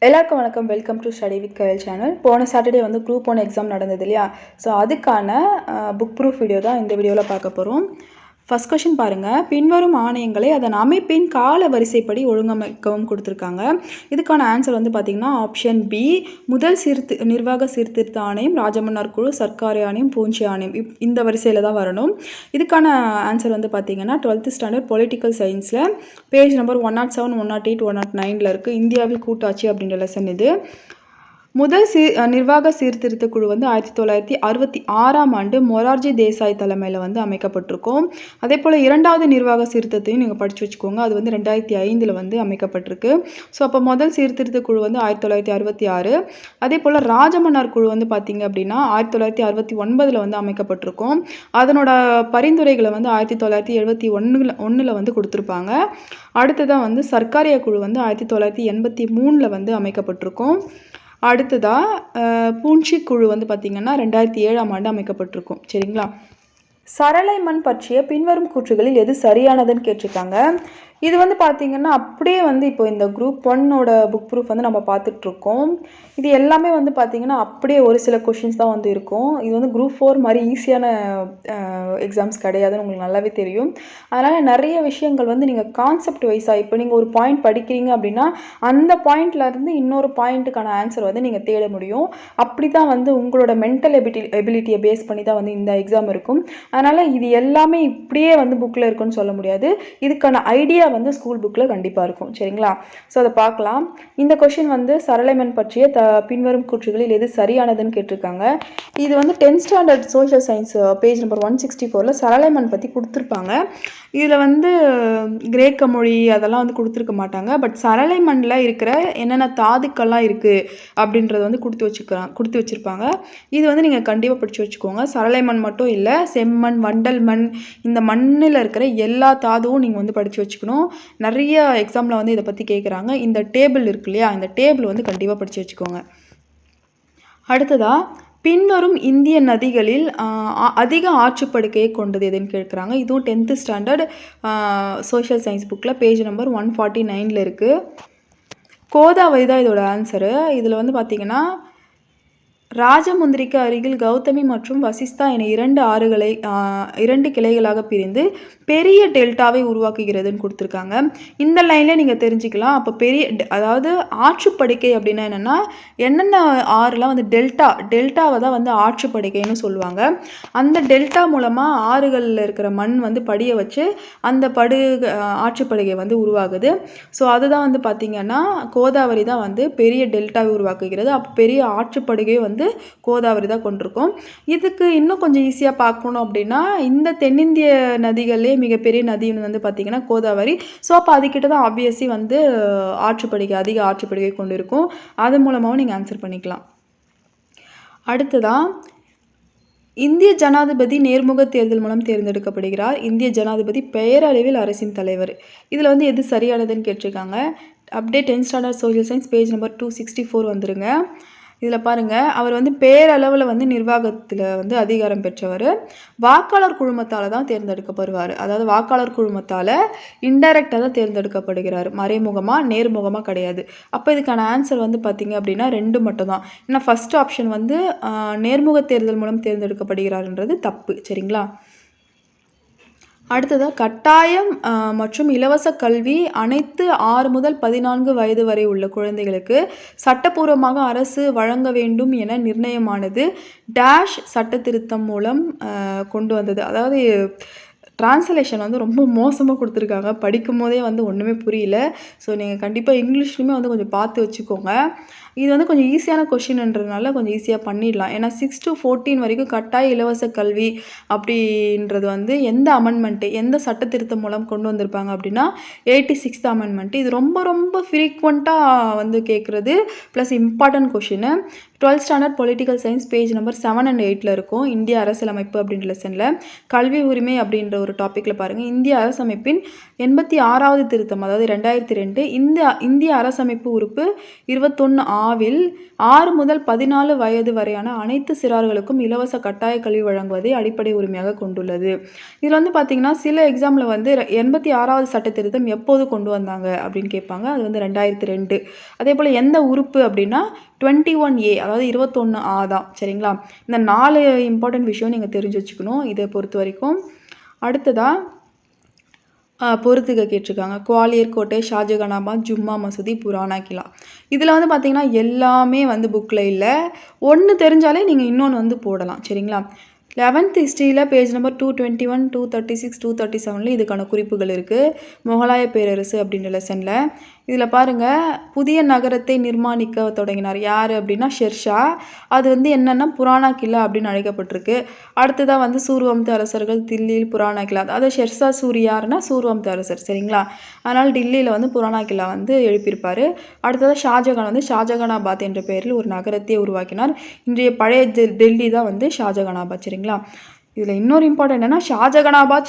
எல்லாருக்கும் வணக்கம். Welcome to study with Kayal channel. போன சாட்டர்டே வந்து குரூப் 1 எக்ஸாம் நடந்தது இல்லையா? ஸோ அதுக்கான புக் ப்ரூஃப் வீடியோ தான் இந்த வீடியோவில் பார்க்க போகிறோம். ஃபஸ்ட் கொஷின் பாருங்கள். பின்வரும் ஆணையங்களை அதன் அமைப்பின் கால வரிசைப்படி ஒழுங்கமைக்கவும் கொடுத்துருக்காங்க. இதுக்கான ஆன்சர் வந்து பார்த்திங்கன்னா ஆப்ஷன் பி. முதல் நிர்வாக சீர்திருத்த ஆணையம், ராஜமன்னார் குழு, சர்க்காரி ஆணையம், பூஞ்சி ஆணையம், இந்த வரிசையில் தான் வரணும். இதுக்கான ஆன்சர் வந்து பார்த்திங்கன்னா 12th ஸ்டாண்டர்ட் பொலிட்டிக்கல் சயின்ஸில் பேஜ் நம்பர் 107, 108, 109 இருக்குது. இந்தியாவில் கூட்டாட்சி அப்படின்ற லெசன் இது. முதல் நிர்வாக சீர்திருத்த குழு வந்து 1966ஆம் ஆண்டு மொரார்ஜி தேசாய் தலைமையில் வந்து அமைக்கப்பட்டிருக்கும். அதே போல் இரண்டாவது நிர்வாக சீர்திருத்தத்தையும் நீங்கள் படித்து வச்சுக்கோங்க. அது வந்து 2005 வந்து அமைக்கப்பட்டிருக்கு. ஸோ அப்போ முதல் சீர்திருத்த குழு வந்து 1966. அதே போல் ராஜமன்னார் குழு வந்து பார்த்திங்க அப்படின்னா 1969 வந்து அமைக்கப்பட்டிருக்கும். அதனோட பரிந்துரைகளை வந்து 1971 வந்து கொடுத்துருப்பாங்க. அடுத்ததாக வந்து சர்க்காரிய குழு வந்து 1983 வந்து அமைக்கப்பட்டிருக்கும். அடுத்ததாக பூஞ்சி குழு வந்து பார்த்திங்கன்னா 2007ஆம் ஆண்டு அமைக்கப்பட்டிருக்கும். சரிங்களா? சரளை மண் பற்றிய பின்வரும் கூற்றுகளில் எது சரியானதுன்னு கேட்டிருக்காங்க. இது வந்து பார்த்திங்கன்னா அப்படியே வந்து இப்போ இந்த குரூப் 1ஓட புக் ப்ரூஃப் வந்து நம்ம பார்த்துட்ருக்கோம். இது எல்லாமே வந்து பார்த்திங்கன்னா அப்படியே ஒரு சில கொஷின்ஸ் தான் வந்து இருக்கும். இது வந்து குரூப் 4 மாதிரி ஈஸியான எக்ஸாம்ஸ் கிடையாதுன்னு உங்களுக்கு நல்லாவே தெரியும். அதனால் நிறைய விஷயங்கள் வந்து நீங்கள் கான்செப்ட் வைஸாக இப்போ நீங்கள் ஒரு பாயிண்ட் படிக்கிறீங்க அப்படின்னா அந்த பாயிண்ட்லேருந்து இன்னொரு பாயிண்ட்டுக்கான ஆன்சர் வந்து நீங்கள் தேட முடியும். அப்படி தான் வந்து உங்களோட மென்டல் எபிலிட்டியை பேஸ் பண்ணி தான் வந்து இந்த எக்ஸாம் இருக்கும். அதனால் இது எல்லாமே இப்படியே வந்து புக்கில் இருக்குன்னு சொல்ல முடியாது. இதுக்கான ஐடியா வந்து ஸ்கூல் புக்கில் கண்டிப்பாக இருக்கும். சரிங்களா? ஸோ அதை பார்க்கலாம். இந்த கொஷின் வந்து சரளைமன் பற்றிய பின்வரும் கூற்றுகளில் எது சரியானதுன்னு கேட்டிருக்காங்க. இது வந்து 10th standard social science page number 164 சரளைமன் பற்றி கொடுத்துருப்பாங்க. இதில் வந்து கிரேக்க மொழி அதெல்லாம் வந்து கொடுத்துருக்க மாட்டாங்க. பட் சரளைமண்ணில் இருக்கிற என்னென்ன தாதுக்கள்லாம் இருக்குது அப்படின்றத வந்து கொடுத்து வச்சுருப்பாங்க. இது வந்து நீங்கள் கண்டிப்பாக படித்து வச்சுக்கோங்க. சரளைமண் மட்டும் இல்லை, செம்மண், வண்டல் மண், இந்த மண்ணில் இருக்கிற எல்லா தாதுவும் நீங்கள் வந்து படித்து வச்சுக்கணும். நிறைய எக்ஸாமில் வந்து இதை பற்றி கேட்குறாங்க. இந்த டேபிள் இருக்கு இல்லையா, இந்த டேபிள் வந்து கண்டிப்பாக படித்து வச்சுக்கோங்க. அடுத்ததாக பின்வரும் இந்திய நதிகளில் அதிக ஆற்றுப்படுக்கையை கொண்டது எதுன்னு கேட்குறாங்க. இதுவும் 10th ஸ்டாண்டர்ட் சோஷியல் சயின்ஸ் புக்கில் பேஜ் நம்பர் 149 இருக்குது. கோதாவரி தான் இதோட ஆன்சரு. இதில் வந்து பார்த்திங்கன்னா ராஜமுந்திரிக்கு அருகில் கௌதமி மற்றும் வசிஸ்தா என 2 ஆறுகளை 2 கிளைகளாக பிரிந்து பெரிய டெல்டாவை உருவாக்குகிறதுன்னு கொடுத்துருக்காங்க. இந்த லைன்லேயே நீங்கள் தெரிஞ்சுக்கலாம். அப்போ அதாவது ஆற்றுப்படுக்கை அப்படின்னா என்னென்ன ஆறுலாம் வந்து டெல்டாவை தான் வந்து ஆற்றுப்படுக்கைன்னு சொல்லுவாங்க. அந்த டெல்டா மூலமாக ஆறுகளில் இருக்கிற மண் வந்து படிய வச்சு அந்த ஆற்றுப்படுகை வந்து உருவாகுது. ஸோ அதுதான் வந்து பார்த்திங்கன்னா கோதாவரி தான் வந்து பெரிய டெல்டாவை உருவாக்குகிறது. அப்போ பெரிய ஆற்றுப்படுகையை வந்து கோதாவரி தான் கொண்டிருக்கும். இதுக்கு இன்னும் கொஞ்சம் ஈஸியாக பார்க்கணும் அப்படின்னா இந்த தென்னிந்திய நதிகளே மிகப்பெரிய நதின்னு வந்து பார்த்திங்கன்னா கோதாவரி. ஸோ அப்போ அதுக்கிட்ட தான் ஆப்வியஸ்லி வந்து அதிக ஆற்றுப்படுகை கொண்டு இருக்கும். அது மூலமாகவும் நீங்கள் ஆன்சர் பண்ணிக்கலாம். அடுத்ததாக இந்திய ஜனாதிபதி நேர்முக தேர்தல் மூலம் தேர்ந்தெடுக்கப்படுகிறார். இந்திய ஜனாதிபதி பெயரளவில் அரசின் தலைவர். இதில் வந்து எது சரியானதுன்னு கேட்டிருக்காங்க. அப்படியே 10th standard social science page number 264 வந்துருங்க. இதில் பாருங்கள், அவர் வந்து பேரளவில் வந்து நிர்வாகத்தில் வந்து அதிகாரம் பெற்றவர். வாக்காளர் குழுமத்தால் தான் தேர்ந்தெடுக்கப்படுவார். அதாவது வாக்காளர் குழுமத்தால் இன்டைரக்டாக தான் தேர்ந்தெடுக்கப்படுகிறார். மறைமுகமாக நேர்முகமாக கிடையாது. அப்போ இதுக்கான ஆன்சர் வந்து பார்த்திங்க அப்படின்னா 2 மட்டும் தான். ஏன்னா ஃபஸ்ட் ஆப்ஷன் வந்து நேர்முக தேர்தல் மூலம் தேர்ந்தெடுக்கப்படுகிறார்ன்றது தப்பு. சரிங்களா? அடுத்ததாக கட்டாயம் மற்றும் இலவச கல்வி அனைத்து 6 முதல் 14 வயது வரை உள்ள குழந்தைகளுக்கு சட்டப்பூர்வமாக அரசு வழங்க வேண்டும் என நிர்ணயமானது டேஷ் சட்ட திருத்தம் மூலம் கொண்டு வந்தது. அதாவது ட்ரான்ஸ்லேஷன் வந்து ரொம்ப மோசமாக கொடுத்துருக்காங்க. படிக்கும் போதே வந்து ஒன்றுமே புரியல. ஸோ நீங்கள் கண்டிப்பாக இங்கிலீஷ்லையுமே வந்து கொஞ்சம் பார்த்து வச்சுக்கோங்க. இது வந்து கொஞ்சம் ஈஸியான கொஷின்ன்றதுனால கொஞ்சம் ஈஸியாக பண்ணிடலாம். ஏன்னா 6 to 14 வரைக்கும் கட்டாய இலவச கல்வி அப்படின்றது வந்து எந்த சட்ட திருத்தம் மூலம் கொண்டு வந்திருப்பாங்க அப்படின்னா 86th அமெண்ட்மெண்ட். இது ரொம்ப ரொம்ப ஃப்ரீக்வெண்ட்டாக வந்து கேட்குறது plus important question. 12th standard political science page number 7 and 8 இருக்கும். இந்திய அரசியலமைப்பு அப்படின்ற லெசனில் கல்வி உரிமை அப்படின்ற ஒரு டாப்பிக்கில் பாருங்கள். இந்திய அரசமைப்பின் 86வது திருத்தம், அதாவது 2002 இந்திய அரசமைப்பு உறுப்பு 21(6) ஆவில் 6 முதல் 14 வயது வரையான அனைத்து சிறார்களுக்கும் இலவச கட்டாய கல்வி வழங்குவதை அடிப்படை உரிமையாக கொண்டுள்ளது. இதில் வந்து பார்த்தீங்கன்னா சில எக்ஸாமில் வந்து 86வது சட்ட திருத்தம் எப்போது கொண்டு வந்தாங்க அப்படின்னு கேட்பாங்க. அது வந்து 2002. அதே போல் எந்த உறுப்பு அப்படின்னா 21A, அதாவது 21A தான். சரிங்களா? இந்த 4 இம்பார்ட்டன்ட் விஷயம் நீங்கள் தெரிஞ்சு வச்சுக்கணும் இதை பொறுத்த வரைக்கும். அடுத்ததாக பொறுத்துக்க கேட்டிருக்காங்க. குவாலியர் கோட்டை, ஷாஜகானாபாத், ஜும்மா மசூதி, புராணா கிலா. இதில் வந்து பார்த்தீங்கன்னா எல்லாமே வந்து புக்கில் இல்லை. ஒன்று தெரிஞ்சாலே நீங்கள் இன்னொன்று வந்து போடலாம். சரிங்களா? 11th ஹிஸ்ட்ரியில் பேஜ் நம்பர் 221, 236, 237 இதுக்கான குறிப்புகள் இருக்குது. முகலாய பேரரசு அப்படின்ற லெசனில். இதில் பாருங்கள், புதிய நகரத்தை நிர்மாணிக்க தொடங்கினார் யார் அப்படின்னா ஷெர்ஷா. அது வந்து என்னென்னா புராணா கிலா அப்படின்னு அழைக்கப்பட்டிருக்கு. அடுத்ததாக வந்து சூர்வம்த அரசர்கள் தில்லியில் புராணா கிலா, அதாவது ஷெர்ஷா சூரி யாருன்னா சூர்வம்த அரசர். சரிங்களா? அதனால் டில்லியில் வந்து புராணா கிலா வந்து எழுப்பியிருப்பார். அடுத்ததாக ஷாஜகான் வந்து ஷாஜகானாபாத் என்ற பெயரில் ஒரு நகரத்தை உருவாக்கினார். இன்றைய பழைய டெல்லி தான் வந்து ஷாஜகானாபாத். சரிங்களா? இதில் இன்னொரு இம்பார்ட்டன்ட் என்னென்னா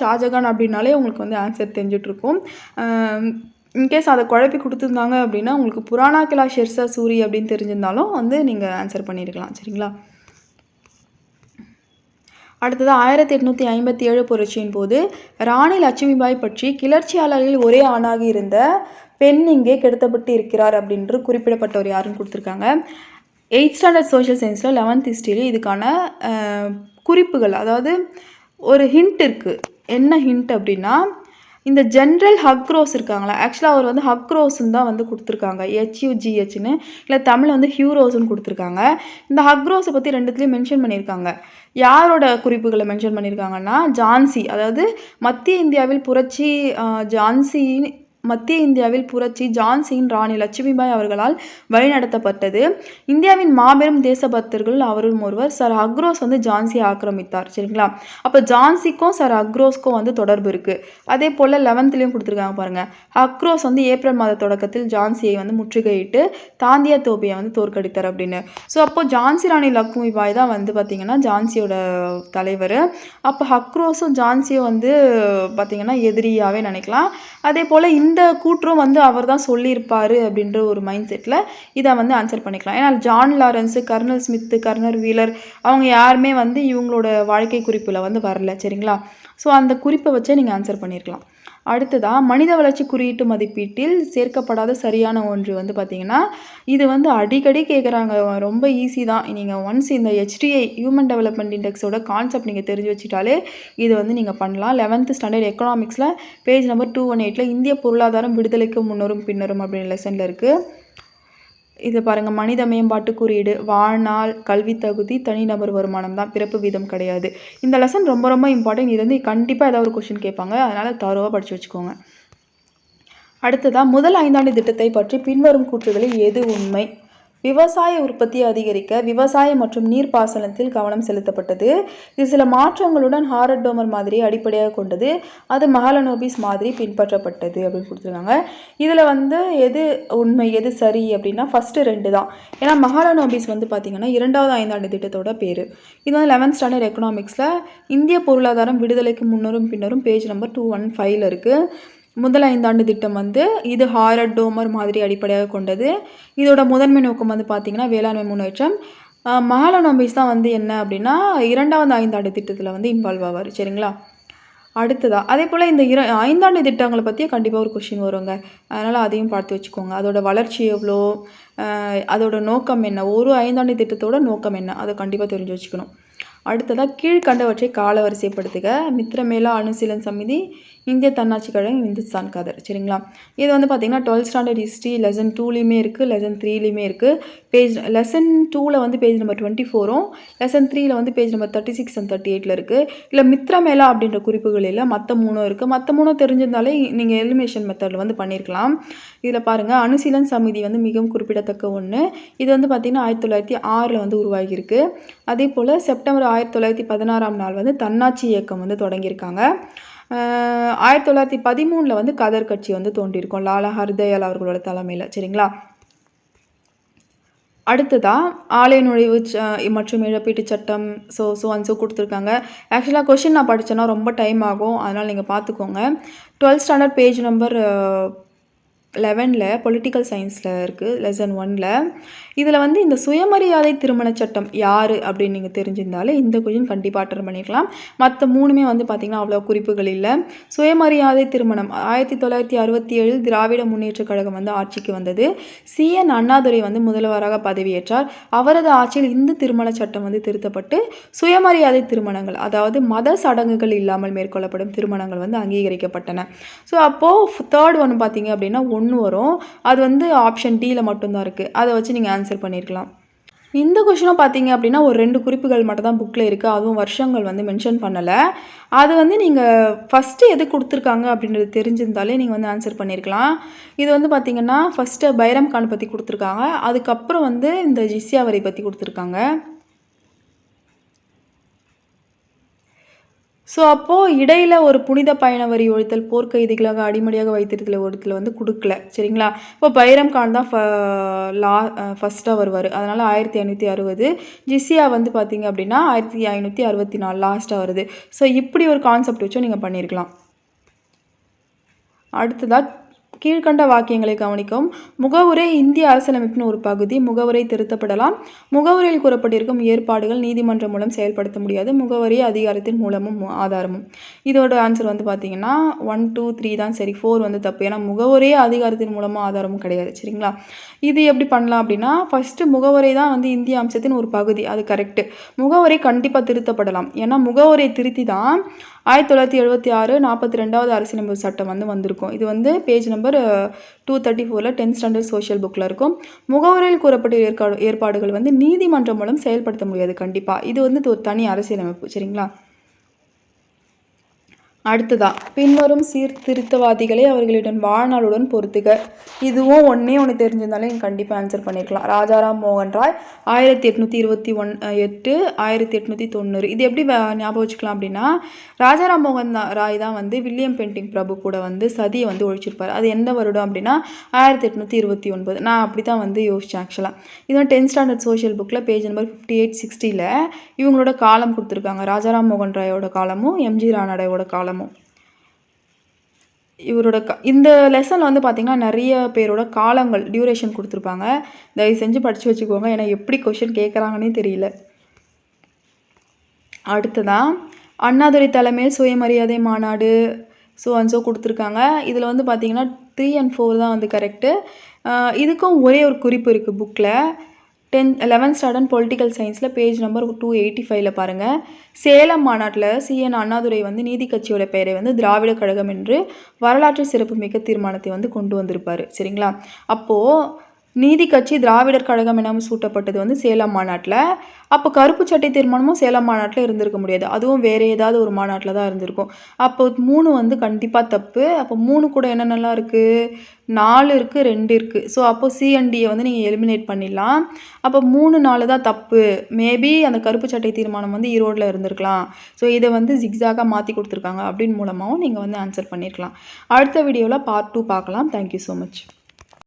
ஷாஜகான் அப்படின்னாலே உங்களுக்கு வந்து ஆன்சர் தெரிஞ்சிட்ருக்கும். இன்கேஸ் அதை குழப்பி கொடுத்துருந்தாங்க அப்படின்னா உங்களுக்கு புராணா கிலா ஷெர்ஷா சூரி அப்படின்னு தெரிஞ்சிருந்தாலும் வந்து நீங்கள் ஆன்சர் பண்ணியிருக்கலாம். சரிங்களா? அடுத்தது 1857 புரட்சியின் போது ராணி லட்சுமிபாய் பற்றி கிளர்ச்சியாளர்களில் ஒரே ஆணாக இருந்த பெண் இங்கே கெடுத்தப்பட்டு இருக்கிறார் அப்படின்று குறிப்பிடப்பட்டவர் யாருன்னு கொடுத்துருக்காங்க. 8th ஸ்டாண்டர்ட் சோஷியல் சயின்ஸில் 11th ஹிஸ்ட்ரியில் இதுக்கான குறிப்புகள், அதாவது ஒரு ஹிண்ட் இருக்குது. என்ன ஹிண்ட் அப்படின்னா இந்த ஜென்ரல் ஹக்ரோஸ் இருக்காங்களா, ஆக்சுவலாக அவர் வந்து ஹக்ரோஸ்ன்னு தான் வந்து கொடுத்துருக்காங்க. HUGHன்னு, இல்லை தமிழ் வந்து ஹியூரோஸ்ன்னு கொடுத்துருக்காங்க. இந்த ஹக்ரோஸை பற்றி ரெண்டுத்துலேயும் மென்ஷன் பண்ணியிருக்காங்க. யாரோட குறிப்புகளை மென்ஷன் பண்ணியிருக்காங்கன்னா ஜான்சி, அதாவது மத்திய இந்தியாவில் புரட்சி ஜான்சியின் ராணி லட்சுமிபாய் அவர்களால் வழிநடத்தப்பட்டது. இந்தியாவின் மாபெரும் தேசபக்தர்கள் அவரும் ஒருவர். சர் ஹக்ரோஸ் வந்து ஜான்சியை ஆக்கிரமித்தார். சரிங்களா? அப்போ ஜான்சிக்கும் சர் ஹக்ரோஸ்க்கும் வந்து தொடர்பு இருக்குது. அதே போல் 11th கொடுத்துருக்காங்க பாருங்கள். ஹக்ரோஸ் வந்து ஏப்ரல் மாத தொடக்கத்தில் ஜான்சியை வந்து முற்றுகையிட்டு தாந்தியா தோப்பியை வந்து தோற்கடித்தார் அப்படின்னு. ஸோ அப்போ ஜான்சி ராணி லட்சுமிபாய் தான் வந்து பார்த்திங்கன்னா ஜான்சியோட தலைவர். அப்போ ஹக்ரோஸும் ஜான்சியும் வந்து பார்த்திங்கன்னா எதிரியாகவே நினைக்கலாம். அதே போல் இந்த கூற்றும் வந்து அவர் தான் சொல்லியிருப்பார் அப்படின்ற ஒரு மைண்ட் செட்டில் இதை வந்து ஆன்சர் பண்ணிக்கலாம். ஏன்னா John Lawrence, colonel Smith, colonel Wheeler அவங்க யாருமே வந்து இவங்களோட வாழ்க்கை குறிப்பில் வந்து வரல. சரிங்களா? ஸோ அந்த குறிப்பை வச்சே நீங்கள் ஆன்சர் பண்ணியிருக்கலாம். அடுத்ததாக மனித வளர்ச்சி குறியீட்டு மதிப்பீட்டில் சேர்க்கப்படாத சரியான ஒன்று வந்து பார்த்திங்கன்னா இது வந்து அடிக்கடி கேட்குறாங்க. ரொம்ப ஈஸி தான். நீங்கள் ஒன்ஸ் இந்த HDI ஹியூமன் டெவலப்மெண்ட் இண்டெக்ஸோட கான்செப்ட் நீங்கள் தெரிஞ்சு வச்சுட்டாலே இது வந்து நீங்கள் பண்ணலாம். 11th ஸ்டாண்டர்ட் எக்கனாமிக்ஸில் பேஜ் நம்பர் 218 இந்திய பொருளாதாரம் விடுதலைக்கு முன்னரும் பின்னரும் அப்படின்னு லெசனில் இருக்குது. இது பாருங்கள், மனித மேம்பாட்டு குறியீடு, வாழ்நாள், கல்வி தகுதி, தனிநபர் வருமானம் தான், பிறப்பு வீதம் கிடையாது. இந்த லெசன் ரொம்ப ரொம்ப இம்பார்ட்டன்ட். இது வந்து கண்டிப்பாக ஏதாவது ஒரு கொஸ்டின் கேட்பாங்க. அதனால் தரோவாக படித்து வச்சுக்கோங்க. அடுத்ததாக முதல் 5ஆண்டு திட்டத்தை பற்றி பின்வரும் கூற்றுகளில் எது உண்மை? விவசாய உற்பத்தியை அதிகரிக்க விவசாயம் மற்றும் நீர்ப்பாசனத்தில் கவனம் செலுத்தப்பட்டது. இது சில மாற்றங்களுடன் ஹாரட் டோமர் மாதிரியை அடிப்படையாக கொண்டது. அது மஹாலனோபிஸ் மாதிரி பின்பற்றப்பட்டது அப்படின்னு கொடுத்துருக்காங்க. இதில் வந்து எது உண்மை எது சரி அப்படின்னா ஃபஸ்ட்டு 2 தான். ஏன்னா மஹாலனோபிஸ் வந்து பார்த்திங்கன்னா 2வது 5ஆண்டு திட்டத்தோட பேர். இது வந்து 11th ஸ்டாண்டர்ட் எக்கனாமிக்ஸில் இந்திய பொருளாதாரம் விடுதலைக்கு முன்னரும் பின்னரும் பேஜ் நம்பர் 215 இருக்குது. முதல் 5ஆண்டு திட்டம் வந்து இது ஹாரட் டோமர் மாதிரி அடிப்படையாக கொண்டது. இதோட முதன்மை நோக்கம் வந்து பார்த்திங்கன்னா வேளாண்மை முன்னேற்றம். மஹாலனோபிஸ் தான் வந்து என்ன அப்படின்னா 2வது 5ஆண்டு திட்டத்தில் வந்து இன்வால்வ் ஆவார். சரிங்களா? அடுத்ததாக அதே போல் இந்த 5ஆண்டு திட்டங்களை பற்றியே கண்டிப்பாக ஒரு கொஷின் வருங்க. அதனால் அதையும் பார்த்து வச்சுக்கோங்க. அதோட வளர்ச்சி எவ்வளோ, அதோட நோக்கம் என்ன, ஒரு 5ஆண்டு திட்டத்தோட நோக்கம் என்ன, அதை கண்டிப்பாக தெரிஞ்சு வச்சுக்கணும். அடுத்ததாக கீழ்கண்டவற்றை காலவரிசைப்படுத்துக. மித்ரமேளா அனுசீலன் சமிதி, இந்திய தன்னாட்சி கழகம், இந்துஸ்தான் கதர். சரிங்களா? இது வந்து பார்த்திங்கன்னா 12th ஸ்டாண்டர்ட் ஹிஸ்ட்ரி லெசன் 2லேயுமே இருக்குது, லெசன் 3லேயுமே இருக்குது. லெசன் 2ல் வந்து பேஜ் நம்பர் 24ம், லெசன் 3ல் வந்து பேஜ் நம்பர் 36 and 38 இருக்குது. இல்லை மித்ரமேளா அப்படின்ற குறிப்புகள் இல்லை, மற்ற 3 இருக்குது. மற்ற 3 தெரிஞ்சிருந்தாலே நீங்கள் எலிமினேஷன் மெத்தடில் வந்து பண்ணியிருக்கலாம். இதில் பாருங்கள், அனுசீலன் சமிதி வந்து மிகவும் குறிப்பிடத்தக்க ஒன்று. இது வந்து பார்த்திங்கன்னா 1906 வந்து உருவாகியிருக்கு. அதே போல் செப்டம்பர் 1916 வந்து தன்னாட்சி இயக்கம் வந்து தொடங்கியிருக்காங்க. 1913 வந்து கதர் கட்சி வந்து தோன்றியிருக்கும் லாலா ஹர்தயால் அவர்களோட தலைமையில். சரிங்களா? அடுத்ததாக ஆலய நுழைவு மற்றும் இழப்பீட்டு சட்டம் ஸோ கொடுத்துருக்காங்க. ஆக்சுவலாக கொஷின் நான் படித்தேன்னா ரொம்ப டைம் ஆகும், அதனால் நீங்கள் பார்த்துக்கோங்க. 12th ஸ்டாண்டர்ட் பேஜ் நம்பர் 11ல் பொலிட்டிக்கல் சயின்ஸில் இருக்குது, லெசன் 1ல். இதில் வந்து இந்த சுயமரியாதை திருமண சட்டம் யார் அப்படின்னு நீங்கள் தெரிஞ்சிருந்தாலே இந்த கொஷின் கண்டிப்பாக அட்டன் பண்ணிக்கலாம். மற்ற 3மே வந்து பார்த்திங்கன்னா அவ்வளோ குறிப்புகள் இல்லை. சுயமரியாதை திருமணம் 1967 திராவிட முன்னேற்றக் கழகம் வந்து ஆட்சிக்கு வந்தது. CN அண்ணாதுரை வந்து முதல்வராக பதவியேற்றார். அவரது ஆட்சியில் இந்த திருமண சட்டம் வந்து திருத்தப்பட்டு சுயமரியாதை திருமணங்கள், அதாவது மத சடங்குகள் இல்லாமல் மேற்கொள்ளப்படும் திருமணங்கள் வந்து அங்கீகரிக்கப்பட்டன. ஸோ அப்போது தேர்ட் ஒன்று பார்த்தீங்க அப்படின்னா 1 வரும். அது வந்து ஆப்ஷன் டியில் மட்டும்தான் இருக்குது. அதை வச்சு நீங்கள் ஆன்சர் பண்ணியிருக்கலாம். இந்த கொஷினும் பார்த்தீங்க அப்படின்னா ஒரு 2 குறிப்புகள் மட்டும் தான் புக்கில் இருக்குது. அதுவும் வருஷங்கள் வந்து மென்ஷன் பண்ணலை. அது வந்து நீங்கள் ஃபஸ்ட்டு எது கொடுத்துருக்காங்க அப்படின்றது தெரிஞ்சிருந்தாலே நீங்கள் வந்து ஆன்சர் பண்ணியிருக்கலாம். இது வந்து பார்த்திங்கன்னா ஃபஸ்ட்டு பைரம் கான் பற்றி கொடுத்துருக்காங்க. அதுக்கப்புறம் வந்து இந்த ஜிஸ்யா வரி பற்றி கொடுத்துருக்காங்க. ஸோ அப்போது இடையில் ஒரு புனித பயண வரி ஒழித்தல், போர்க்கைதிகளாக அடிமடியாக வைத்திருத்தல் ஒழித்தல் வந்து கொடுக்கல. சரிங்களா? இப்போ பைரம் கான் தான் ஃபஸ்ட்டாக வருவார். அதனால் 1560. ஜிஸ்யா வந்து பார்த்திங்க அப்படின்னா 1564 லாஸ்ட்டாக வருது. ஸோ இப்படி ஒரு கான்செப்ட் வச்சும் நீங்கள் பண்ணியிருக்கலாம். அடுத்ததாக கீழ்கண்ட வாக்கியங்களை கவனிக்கவும். முகவுரை இந்திய அரசியலமைப்பின் ஒரு பகுதி. முகவுரை திருத்தப்படலாம். முகவுரையில் கூறப்பட்டிருக்கும் ஏற்பாடுகள் நீதிமன்றம் மூலம் செயல்படுத்த முடியாது. முகவரி அதிகாரத்தின் மூலமும் ஆதாரமும். இதோட ஆன்சர் வந்து பார்த்தீங்கன்னா 1, 2, 3 தான் சரி. 4 வந்து தப்பு. ஏன்னா முகவரியே அதிகாரத்தின் மூலமும் ஆதாரமும் கிடையாது. சரிங்களா? இது எப்படி பண்ணலாம் அப்படின்னா, ஃபஸ்ட்டு முகவரை தான் வந்து இந்திய அம்சத்தின் ஒரு பகுதி. அது கரெக்டு. முகவரி கண்டிப்பாக திருத்தப்படலாம். ஏன்னா முகவரியை திருத்தி தான் 1976 42வது அரசியலமைப்பு சட்டம் வந்து வந்திருக்கும். இது வந்து page number 234 10th standard social புக்கில் இருக்கும். முகவரியில் கூறப்பட்ட ஏற்பாடுகள் வந்து நீதிமன்றம் மூலம் செயல்படுத்த முடியாது கண்டிப்பாக. இது வந்து ஒரு தனி அரசியலமைப்பு. சரிங்களா? அடுத்ததா பின்வரும் சீர்திருத்தவாதிகளை அவர்களிடம் வாழ்நாளுடன் பொறுத்துக. இதுவும் ஒன்று தெரிஞ்சிருந்தாலே நீங்கள் கண்டிப்பாக ஆன்சர் பண்ணியிருக்கலாம். ராஜாராம் மோகன் ராய் 1828 1890. இது எப்படி ஞாபகம் வச்சுக்கலாம் அப்படின்னா, ராஜாராம் மோகன் ராய் தான் வந்து வில்லியம் பென்டிங் பிரபு கூட வந்து சதியை வந்து ஒழிச்சிருப்பார். அது எந்த வருடம் அப்படின்னா 1829. நான் அப்படி தான் வந்து யோசித்தேன் ஆக்சுவலாக. இது 10th ஸ்டாண்டர்ட் சோஷியல் புக்கில் பேஜ் நம்பர் 58 60ல் இவங்களோட காலம் கொடுத்துருக்காங்க. ராஜாராம் மோகன் ராயோட காலமும் எம்ஜி ராணாவோட காலமும். இவரோட இந்த லெசன் வந்து பார்த்திங்கன்னா நிறைய பேரோட காலங்கள் டியூரேஷன் கொடுத்துருப்பாங்க. தயவு செஞ்சு படித்து வச்சுக்கோங்க. ஏன்னா எப்படி கொஷின் கேட்குறாங்கன்னே தெரியல. அடுத்ததான் அண்ணாதுரை தலைமையில் சுயமரியாதை மாநாடு ஸோ கொடுத்துருக்காங்க. இதில் வந்து பார்த்திங்கன்னா 3 and 4 தான் வந்து கரெக்டு. இதுக்கும் ஒரே ஒரு குறிப்பு இருக்குது புக்கில். 11th ஸ்டாண்டர்ட் பொலிட்டிக்கல் சயின்ஸில் பேஜ் நம்பர் 285 பாருங்கள். சேலம் மாநாட்டில் CN அண்ணாதுரை வந்து நீதி கட்சியோட பெயரை வந்து திராவிட கழகம் என்று வரலாற்று சிறப்புமிக்க தீர்மானத்தை வந்து கொண்டு வந்திருப்பார். சரிங்களா? அப்போது நீதி கட்சி திராவிடர் கழகம் என சூட்டப்பட்டது வந்து சேலம் மாநாட்டில். அப்போ கருப்பு சட்டை தீர்மானமும் சேலம் மாநாட்டில் இருந்திருக்க முடியாது. அதுவும் வேறு ஏதாவது ஒரு மாநாட்டில் தான் இருந்திருக்கும். அப்போ 3 வந்து கண்டிப்பாக தப்பு. அப்போ 3 கூட என்னென்னலாம் இருக்குது? 4 இருக்குது, 2 இருக்குது. ஸோ அப்போ CNDயை வந்து நீங்கள் எலிமினேட் பண்ணிடலாம். அப்போ 3, 4 தான் தப்பு. மேபி அந்த கருப்பு சட்டை தீர்மானம் வந்து ஈரோடில் இருந்திருக்கலாம். ஸோ இதை வந்து ஜிக்ஸாக மாற்றி கொடுத்துருக்காங்க அப்படின்னு மூலமாகவும் நீங்கள் வந்து ஆன்சர் பண்ணியிருக்கலாம். அடுத்த வீடியோவில் பார்ட் 2 பார்க்கலாம். Thank you so much.